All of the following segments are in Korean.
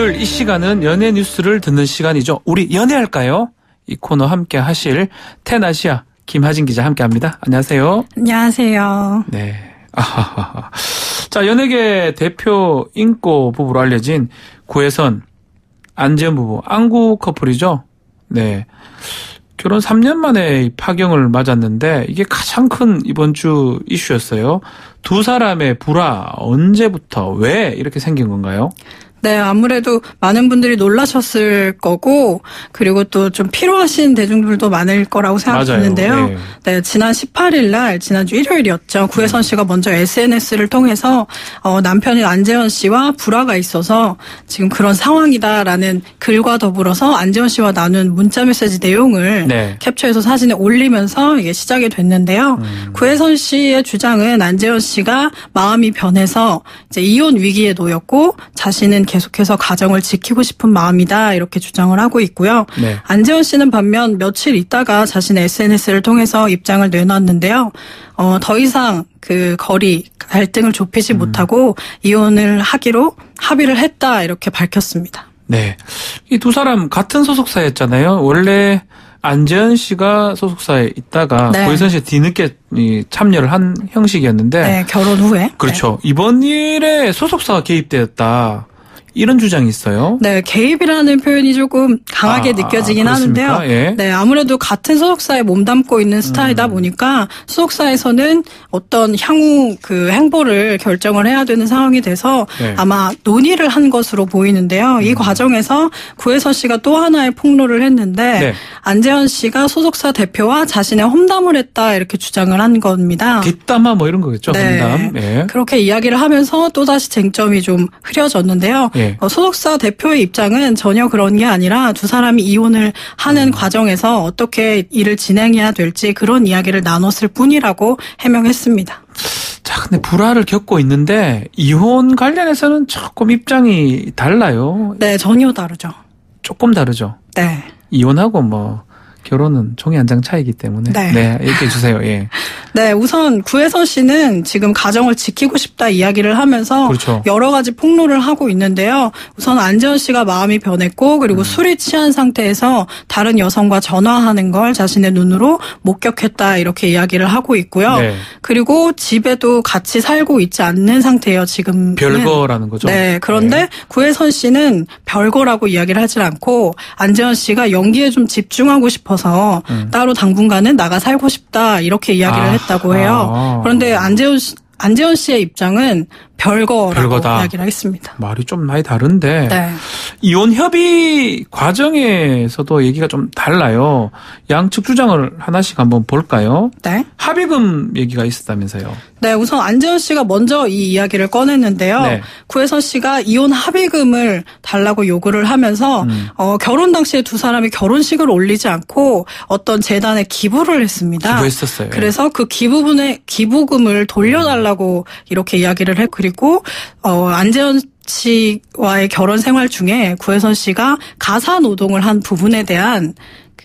일요일 이 시간은 연예 뉴스를 듣는 시간이죠. 우리 연애할까요? 이 코너 함께 하실 텐아시아 김하진 기자 함께 합니다. 안녕하세요. 안녕하세요. 네. 자, 연예계 대표 인고 부부로 알려진 구혜선, 안재현 부부, 안구 커플이죠. 네. 결혼 3년 만에 파경을 맞았는데 이게 가장 큰 이번 주 이슈였어요. 두 사람의 불화 언제부터 왜 이렇게 생긴 건가요? 네, 아무래도 많은 분들이 놀라셨을 거고, 그리고 또 좀 피로하신 대중들도 많을 거라고 생각하는데요. 네. 네, 지난 18일 날, 지난주 일요일이었죠. 구혜선 씨가 먼저 SNS를 통해서 남편인 안재현 씨와 불화가 있어서 지금 그런 상황이다라는 글과 더불어서 안재현 씨와 나눈 문자 메시지 내용을 네. 캡처해서 사진에 올리면서 이게 시작이 됐는데요. 구혜선 씨의 주장은 안재현 씨가 마음이 변해서 이제 이혼 위기에 놓였고 자신은 계속해서 가정을 지키고 싶은 마음이다 이렇게 주장을 하고 있고요. 네. 안재현 씨는 반면 며칠 있다가 자신의 SNS를 통해서 입장을 내놨는데요. 더 이상 그 거리 갈등을 좁히지 못하고 이혼을 하기로 합의를 했다 이렇게 밝혔습니다. 네. 이 두 사람 같은 소속사였잖아요. 원래 안재현 씨가 소속사에 있다가 네. 구혜선 씨가 뒤늦게 참여를 한 형식이었는데 네, 결혼 후에. 그렇죠. 네. 이번 일에 소속사가 개입되었다. 이런 주장이 있어요. 네, 개입이라는 표현이 조금 강하게 느껴지긴 하는데요. 예. 네, 아무래도 같은 소속사에 몸담고 있는 스타이다 보니까 소속사에서는 어떤 향후 그 행보를 결정을 해야 되는 상황이 돼서 네. 아마 논의를 한 것으로 보이는데요. 이 과정에서 구혜선 씨가 또 하나의 폭로를 했는데 네. 안재현 씨가 소속사 대표와 자신의 험담을 했다 이렇게 주장을 한 겁니다. 뒷담화 뭐 이런 거겠죠. 네. 험담. 예. 그렇게 이야기를 하면서 또다시 쟁점이 좀 흐려졌는데요. 예. 소속사 대표의 입장은 전혀 그런 게 아니라 두 사람이 이혼을 하는 과정에서 어떻게 일을 진행해야 될지 그런 이야기를 나눴을 뿐이라고 해명했습니다. 자, 근데 불화를 겪고 있는데 이혼 관련해서는 조금 입장이 달라요. 네, 전혀 다르죠. 조금 다르죠. 네. 이혼하고 뭐 결혼은 종이 한 장 차이기 때문에. 네. 얘기해 주세요. 예. 네, 우선 구혜선 씨는 지금 가정을 지키고 싶다 이야기를 하면서 그렇죠. 여러 가지 폭로를 하고 있는데요. 우선 안재현 씨가 마음이 변했고 그리고 술이 취한 상태에서 다른 여성과 전화하는 걸 자신의 눈으로 목격했다 이렇게 이야기를 하고 있고요. 네. 그리고 집에도 같이 살고 있지 않는 상태예요. 지금 별거라는 거죠. 네, 그런데 네. 구혜선 씨는 별거라고 이야기를 하질 않고 안재현 씨가 연기에 좀 집중하고 싶어서 따로 당분간은 나가 살고 싶다 이렇게 이야기를 했다고 해요. 그런데 안재현 씨의 입장은 별거라고 이야기를 했습니다. 말이 좀 많이 다른데 네. 이혼 협의 과정에서도 얘기가 좀 달라요. 양측 주장을 하나씩 한번 볼까요? 네. 합의금 얘기가 있었다면서요. 네, 우선 안재현 씨가 먼저 이 이야기를 꺼냈는데요. 네. 구혜선 씨가 이혼 합의금을 달라고 요구를 하면서 결혼 당시에 두 사람이 결혼식을 올리지 않고 어떤 재단에 기부를 했습니다. 기부했었어요. 그래서 그 기부금을 돌려달라고 이렇게 이야기를 했고 그리고 안재현 씨와의 결혼 생활 중에 구혜선 씨가 가사 노동을 한 부분에 대한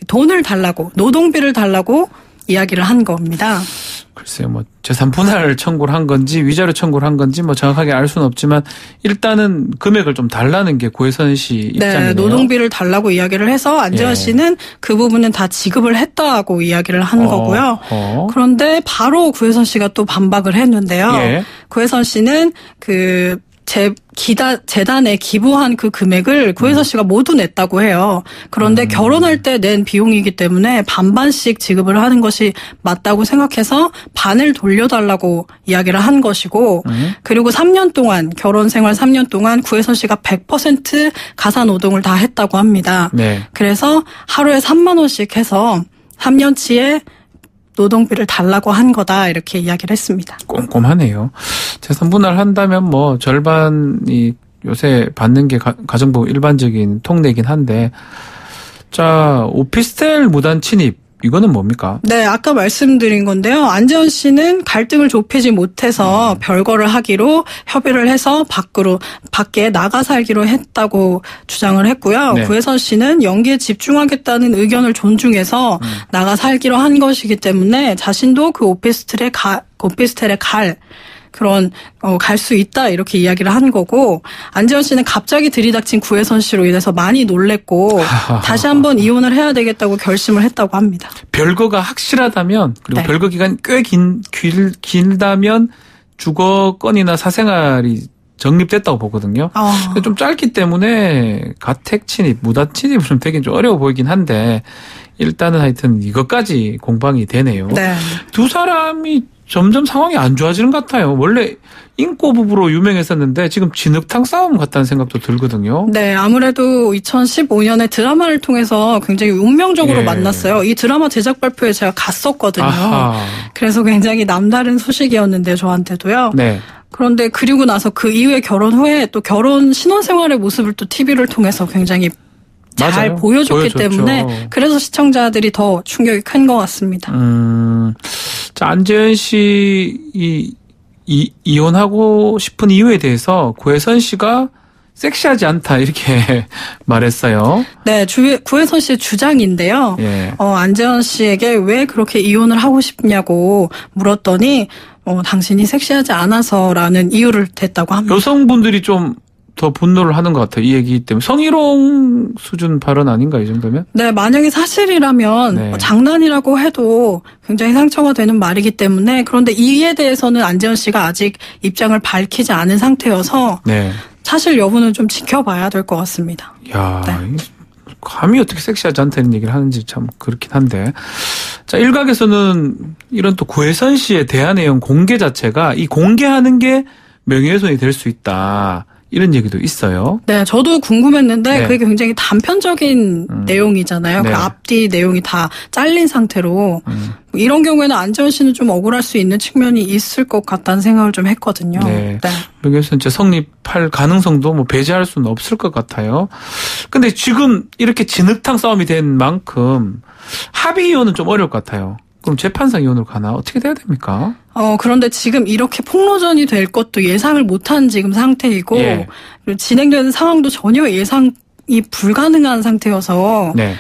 돈을 달라고 노동비를 달라고 이야기를 한 겁니다. 글쎄요, 뭐 재산 분할 청구를 한 건지 위자료 청구를 한 건지 뭐 정확하게 알 수는 없지만 일단은 금액을 좀 달라는 게 구혜선 씨 입장이네요. 네, 노동비를 달라고 이야기를 해서 안재현 씨는 그 부분은 다 지급을 했다고 이야기를 한 거고요. 그런데 바로 구혜선 씨가 또 반박을 했는데요. 예. 구혜선 씨는 재단에 기부한 그 금액을 구혜선 씨가 모두 냈다고 해요. 그런데 결혼할 때 낸 비용이기 때문에 반반씩 지급을 하는 것이 맞다고 생각해서 반을 돌려달라고 이야기를 한 것이고 그리고 3년 동안 결혼 생활 3년 동안 구혜선 씨가 100% 가사 노동을 다 했다고 합니다. 네. 그래서 하루에 3만 원씩 해서 3년치의 노동비를 달라고 한 거다 이렇게 이야기를 했습니다. 꼼꼼하네요. 재산 분할한다면 뭐 절반이 요새 받는 게 가정부 일반적인 통례이긴 한데 자 오피스텔 무단 침입 이거는 뭡니까? 네, 아까 말씀드린 건데요. 안재현 씨는 갈등을 좁히지 못해서 별거를 하기로 협의를 해서 밖에 나가 살기로 했다고 주장을 했고요. 네. 구혜선 씨는 연기에 집중하겠다는 의견을 존중해서 나가 살기로 한 것이기 때문에 자신도 그 오피스텔에 갈 그런 갈 수 있다 이렇게 이야기를 한 거고 안재현 씨는 갑자기 들이닥친 구혜선 씨로 인해서 많이 놀랬고 다시 한번 이혼을 해야 되겠다고 결심을 했다고 합니다. 별거가 확실하다면 그리고 네. 별거 기간이 꽤 길다면 주거권이나 사생활이 정립됐다고 보거든요. 좀 짧기 때문에 가택 침입, 무단 침입은 좀 되긴 좀 어려워 보이긴 한데 일단은 하여튼 이것까지 공방이 되네요. 네. 두 사람이 점점 상황이 안 좋아지는 것 같아요. 원래 인꼬 부부로 유명했었는데 지금 진흙탕 싸움 같다는 생각도 들거든요. 네, 아무래도 2015년에 드라마를 통해서 굉장히 운명적으로 예. 만났어요. 이 드라마 제작 발표에 제가 갔었거든요. 아하. 그래서 굉장히 남다른 소식이었는데 저한테도요. 네. 그런데 그리고 나서 그 이후에 결혼 후에 또 결혼 신혼생활의 모습을 또 TV를 통해서 굉장히 잘 맞아요. 보여줬기 보여줬죠. 때문에 그래서 시청자들이 더 충격이 큰 것 같습니다. 자, 안재현 씨 이혼하고 싶은 이유에 대해서 구혜선 씨가 섹시하지 않다 이렇게 말했어요. 네, 구혜선 씨의 주장인데요. 예. 안재현 씨에게 왜 그렇게 이혼을 하고 싶냐고 물었더니 당신이 섹시하지 않아서라는 이유를 댔다고 합니다. 여성분들이 좀 더 분노를 하는 것 같아요. 이 얘기 때문에. 성희롱 수준 발언 아닌가 이 정도면? 네, 만약에 사실이라면 네. 장난이라고 해도 굉장히 상처가 되는 말이기 때문에 그런데 이에 대해서는 안재현 씨가 아직 입장을 밝히지 않은 상태여서 네. 사실 여부는 좀 지켜봐야 될 것 같습니다. 야, 네. 감히 어떻게 섹시하지 않다는 얘기를 하는지 참 그렇긴 한데. 자, 일각에서는 이런 또 구혜선 씨의 대화 내용 공개 자체가 이 공개하는 게 명예훼손이 될 수 있다. 이런 얘기도 있어요. 네, 저도 궁금했는데 네. 그게 굉장히 단편적인 내용이잖아요. 네. 그 앞뒤 내용이 다 잘린 상태로 이런 경우에는 안재현 씨는 좀 억울할 수 있는 측면이 있을 것 같다는 생각을 좀 했거든요. 네. 명예훼손 진짜 성립할 가능성도 뭐 배제할 수는 없을 것 같아요. 근데 지금 이렇게 진흙탕 싸움이 된 만큼 합의 이혼은 좀 어려울 것 같아요. 그럼 재판상 이혼으로 가나? 어떻게 돼야 됩니까? 그런데 지금 이렇게 폭로전이 될 것도 예상을 못한 지금 상태이고, 예. 그리고 진행되는 상황도 전혀 예상이 불가능한 상태여서, 네.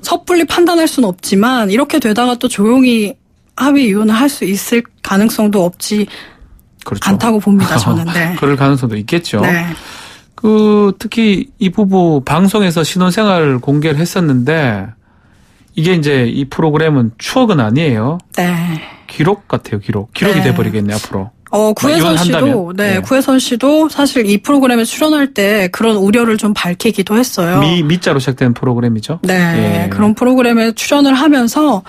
섣불리 판단할 수는 없지만, 이렇게 되다가 또 조용히 합의 이혼을 할 수 있을 가능성도 없지 그렇죠. 않다고 봅니다, 저는. 네. 그럴 가능성도 있겠죠. 네. 특히 이 부부 방송에서 신혼생활을 공개를 했었는데, 이게 이제 이 프로그램은 추억은 아니에요. 네. 기록 같아요, 기록. 기록이 네. 돼버리겠네, 앞으로. 구혜선 씨도, 이혼한다면. 네, 네. 구혜선 씨도 사실 이 프로그램에 출연할 때 그런 우려를 좀 밝히기도 했어요. 미자로 시작된 프로그램이죠. 네, 예. 그런 프로그램에 출연을 하면서,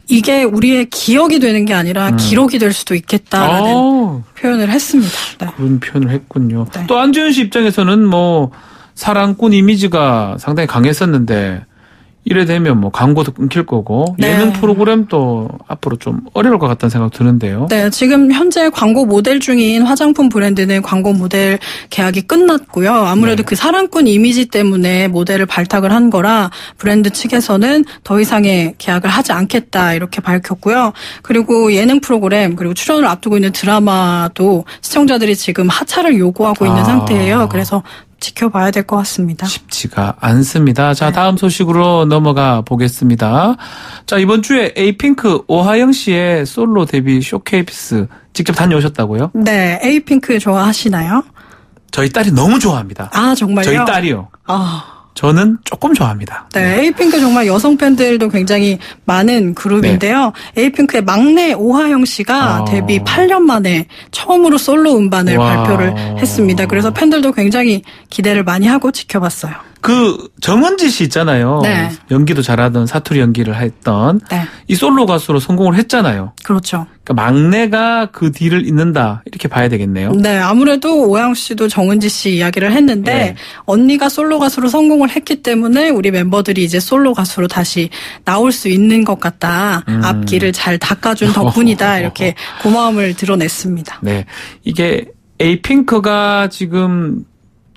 이게 우리의 기억이 되는 게 아니라 기록이 될 수도 있겠다라는 표현을 했습니다. 네. 그런 표현을 했군요. 네. 또 안재현 씨 입장에서는 뭐, 사랑꾼 이미지가 상당히 강했었는데, 이래 되면 뭐 광고도 끊길 거고 네. 예능 프로그램도 앞으로 좀 어려울 것 같다는 생각 드는데요. 네, 지금 현재 광고 모델 중인 화장품 브랜드는 광고 모델 계약이 끝났고요. 아무래도 네. 그 사랑꾼 이미지 때문에 모델을 발탁을 한 거라 브랜드 측에서는 더 이상의 계약을 하지 않겠다 이렇게 밝혔고요. 그리고 예능 프로그램 그리고 출연을 앞두고 있는 드라마도 시청자들이 지금 하차를 요구하고 있는 상태예요. 그래서 지켜봐야 될 것 같습니다. 쉽지가 않습니다. 자, 네. 다음 소식으로 넘어가 보겠습니다. 자, 이번 주에 에이핑크 오하영 씨의 솔로 데뷔 쇼케이스 직접 다녀오셨다고요? 네, 에이핑크 좋아하시나요? 저희 딸이 너무 좋아합니다. 아, 정말요? 저희 딸이요. 저는 조금 좋아합니다. 네, 에이핑크 정말 여성 팬들도 굉장히 많은 그룹인데요. 에이핑크의 막내 오하영 씨가 데뷔 8년 만에 처음으로 솔로 음반을 발표를 했습니다. 그래서 팬들도 굉장히 기대를 많이 하고 지켜봤어요. 그 정은지 씨 있잖아요. 네. 연기도 잘하던 사투리 연기를 했던 네. 이 솔로 가수로 성공을 했잖아요. 그렇죠. 그러니까 막내가 그 뒤를 잇는다 이렇게 봐야 되겠네요. 네, 아무래도 오하영 씨도 정은지 씨 이야기를 했는데 네. 언니가 솔로 가수로 성공을 했기 때문에 우리 멤버들이 이제 솔로 가수로 다시 나올 수 있는 것 같다. 앞길을 잘 닦아준 덕분이다. 이렇게 고마움을 드러냈습니다. 네, 이게 에이핑크가 지금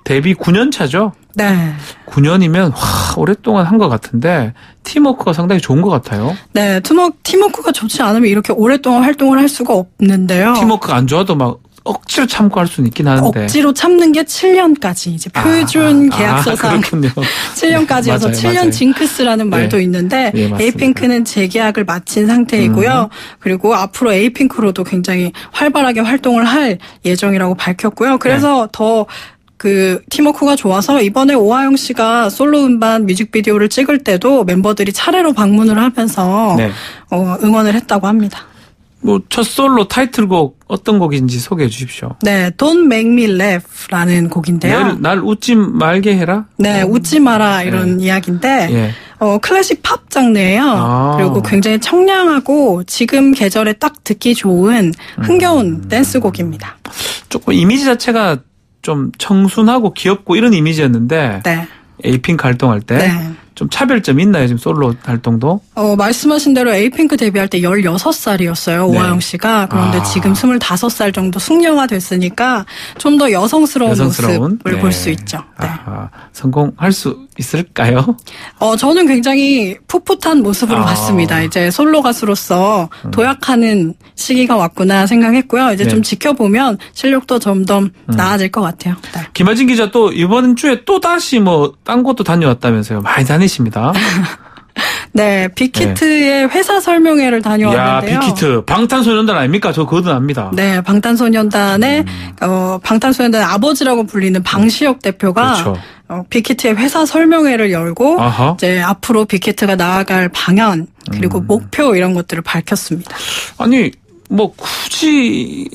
데뷔 9년 차죠? 네. 9년이면 오랫동안 한 것 같은데 팀워크가 상당히 좋은 것 같아요. 네, 팀워크가 좋지 않으면 이렇게 오랫동안 활동을 할 수가 없는데요. 팀워크가 안 좋아도 막 억지로 참고 할 수는 있긴 하는데. 억지로 참는 게 7년까지 이제 표준 계약서상 그렇군요. 7년까지여서 맞아요, 7년 맞아요. 징크스라는 말도 네. 있는데 네, 맞습니다. 에이핑크는 재계약을 마친 상태이고요. 그리고 앞으로 에이핑크로도 굉장히 활발하게 활동을 할 예정이라고 밝혔고요. 그래서 더 그 팀워크가 좋아서 이번에 오하영 씨가 솔로 음반 뮤직비디오를 찍을 때도 멤버들이 차례로 방문을 하면서 네. 응원을 했다고 합니다. 뭐 첫 솔로 타이틀곡 어떤 곡인지 소개해 주십시오. 네, Don't Make Me Laugh라는 곡인데요. 날 웃지 말게 해라. 네, 웃지 마라 이런 이야기인데 예. 클래식 팝 장르예요. 그리고 굉장히 청량하고 지금 계절에 딱 듣기 좋은 흥겨운 댄스곡입니다. 조금 이미지 자체가 좀 청순하고 귀엽고 이런 이미지였는데 네. 에이핑크 활동할 때 좀 네. 차별점이 있나요? 지금 솔로 활동도? 말씀하신 대로 에이핑크 데뷔할 때 16살이었어요. 네. 오하영 씨가. 그런데 지금 25살 정도 숙녀가 됐으니까 좀 더 여성스러운 모습을 볼 수 있죠. 네. 성공할 수 있을까요? 저는 굉장히 풋풋한 모습으로 봤습니다. 이제 솔로 가수로서 도약하는 시기가 왔구나 생각했고요. 이제 좀 지켜보면 실력도 점점 나아질 것 같아요. 네. 김하진 기자 또 이번 주에 또 다시 뭐 딴 곳도 다녀왔다면서요. 많이 다니십니다. 네, 빅히트의 회사 설명회를 다녀왔는데요. 야, 빅히트. 방탄소년단 아닙니까? 저 그거도 압니다. 네, 방탄소년단의 방탄소년단의 아버지라고 불리는 방시혁 대표가 그렇죠. 빅히트의 회사 설명회를 열고 아하. 이제 앞으로 빅히트가 나아갈 방향 그리고 목표 이런 것들을 밝혔습니다. 아니 뭐 굳이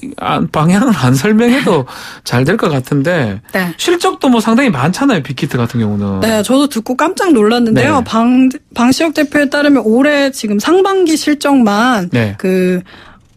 방향을 안 설명해도 잘 될 것 같은데 네. 실적도 뭐 상당히 많잖아요. 빅히트 같은 경우는. 네, 저도 듣고 깜짝 놀랐는데요. 네. 방시혁 대표에 따르면 올해 지금 상반기 실적만 네.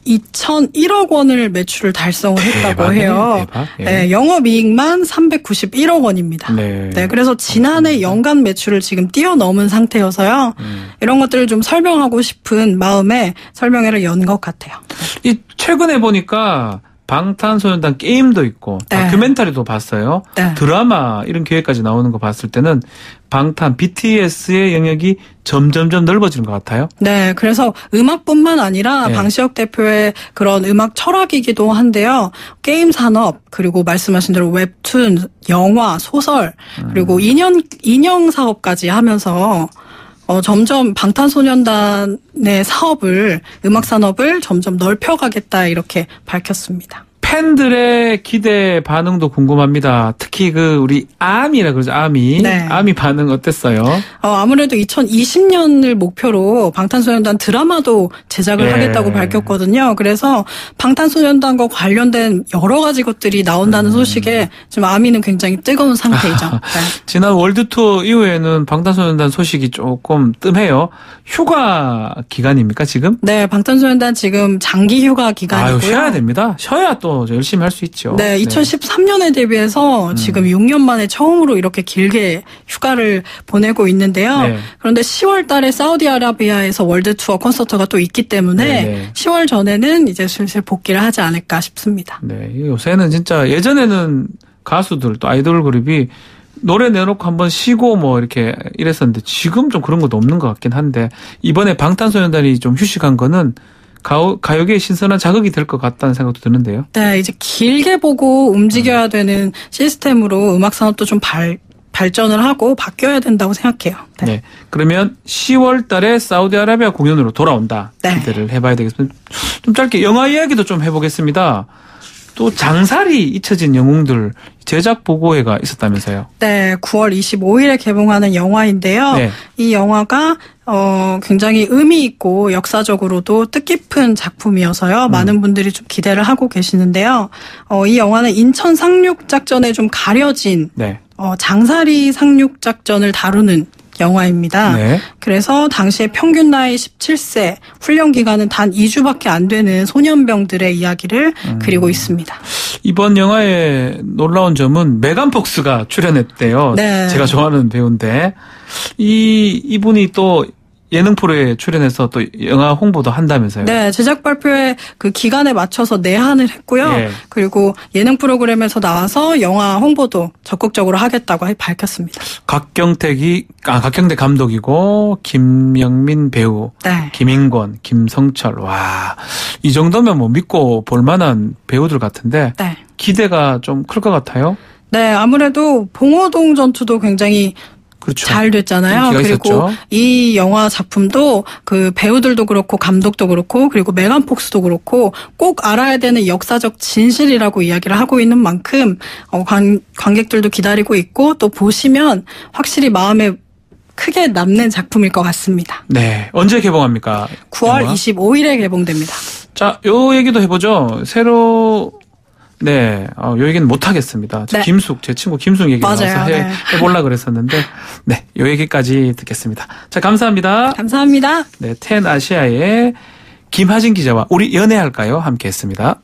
2,001억 원을 매출을 달성을 했다고 해요. 대박. 예. 네, 영업이익만 391억 원입니다. 네. 네, 그래서 지난해 연간 매출을 지금 뛰어넘은 상태여서요. 이런 것들을 좀 설명하고 싶은 마음에 설명회를 연 것 같아요. 이 최근에 보니까 방탄소년단 게임도 있고 네. 다큐멘터리도 봤어요. 네. 드라마 이런 기획까지 나오는 거 봤을 때는 방탄 BTS의 영역이 점점점 넓어지는 것 같아요. 네, 그래서 음악뿐만 아니라 네. 방시혁 대표의 그런 음악 철학이기도 한데요. 게임 산업 그리고 말씀하신 대로 웹툰, 영화, 소설 그리고 인형 사업까지 하면서 점점 방탄소년단의 음악 산업을 점점 넓혀가겠다 이렇게 밝혔습니다. 팬들의 기대 반응도 궁금합니다. 특히 우리 아미라 그러죠. 아미. 네. 아미 반응 어땠어요? 아무래도 2020년을 목표로 방탄소년단 드라마도 제작을 하겠다고 밝혔거든요. 그래서 방탄소년단과 관련된 여러 가지 것들이 나온다는 소식에 지금 아미는 굉장히 뜨거운 상태이죠. 네. 지난 월드 투어 이후에는 방탄소년단 소식이 조금 뜸해요. 휴가 기간입니까 지금? 네, 방탄소년단 지금 장기 휴가 기간이고요. 쉬어야 됩니다. 쉬어야 또 열심히 할 수 있죠. 네, 2013년에 데뷔해서 지금 6년 만에 처음으로 이렇게 길게 휴가를 보내고 있는데요. 네. 그런데 10월 달에 사우디아라비아에서 월드 투어 콘서트가 또 있기 때문에 네. 10월 전에는 이제 슬슬 복귀를 하지 않을까 싶습니다. 네, 요새는 진짜 예전에는 가수들 또 아이돌 그룹이 노래 내놓고 한번 쉬고 뭐 이렇게 이랬었는데 지금 좀 그런 것도 없는 것 같긴 한데 이번에 방탄소년단이 좀 휴식한 거는 가요계의 신선한 자극이 될 것 같다는 생각도 드는데요. 네, 이제 길게 보고 움직여야 되는 시스템으로 음악 산업도 좀 발전을 하고 바뀌어야 된다고 생각해요. 네. 네. 그러면 10월 달에 사우디아라비아 공연으로 돌아온다. 네. 기대를 해봐야 되겠습니다. 좀 짧게 영화 이야기도 좀 해보겠습니다. 또 장살이 잊혀진 영웅들 제작 보고회가 있었다면서요. 네, 9월 25일에 개봉하는 영화인데요. 네. 이 영화가 굉장히 의미 있고 역사적으로도 뜻깊은 작품이어서요. 많은 분들이 좀 기대를 하고 계시는데요. 이 영화는 인천 상륙작전에 좀 가려진 네. 장사리 상륙작전을 다루는 영화입니다. 네. 그래서 당시에 평균 나이 17세, 훈련 기간은 단 2주밖에 안 되는 소년병들의 이야기를 그리고 있습니다. 이번 영화의 놀라운 점은 메간 폭스가 출연했대요. 네. 제가 좋아하는 배우인데 이분이 또 예능 프로에 출연해서 또 영화 홍보도 한다면서요. 네, 제작 발표회 그 기간에 맞춰서 내한을 했고요. 예. 그리고 예능 프로그램에서 나와서 영화 홍보도 적극적으로 하겠다고 밝혔습니다. 각경택 감독이고 김영민 배우, 네. 김인권, 김성철. 와, 이 정도면 뭐 믿고 볼 만한 배우들 같은데 네. 기대가 좀 클 것 같아요. 네, 아무래도 봉오동 전투도 굉장히 그렇죠. 잘 됐잖아요. 인기가 그리고 있었죠. 이 영화 작품도 그 배우들도 그렇고 감독도 그렇고 그리고 메간 폭스도 그렇고 꼭 알아야 되는 역사적 진실이라고 이야기를 하고 있는 만큼 관객들도 기다리고 있고 또 보시면 확실히 마음에 크게 남는 작품일 것 같습니다. 네. 언제 개봉합니까? 9월 영화? 25일에 개봉됩니다. 자, 요 얘기도 해보죠. 새로 네, 요 얘기는 못 하겠습니다. 네. 제 친구 김숙 얘기 나와서 맞아요. 네. 해보려고 그랬었는데, 네, 요 얘기까지 듣겠습니다. 자, 감사합니다. 감사합니다. 네, 텐 아시아의 김하진 기자와 우리 연애할까요? 함께 했습니다.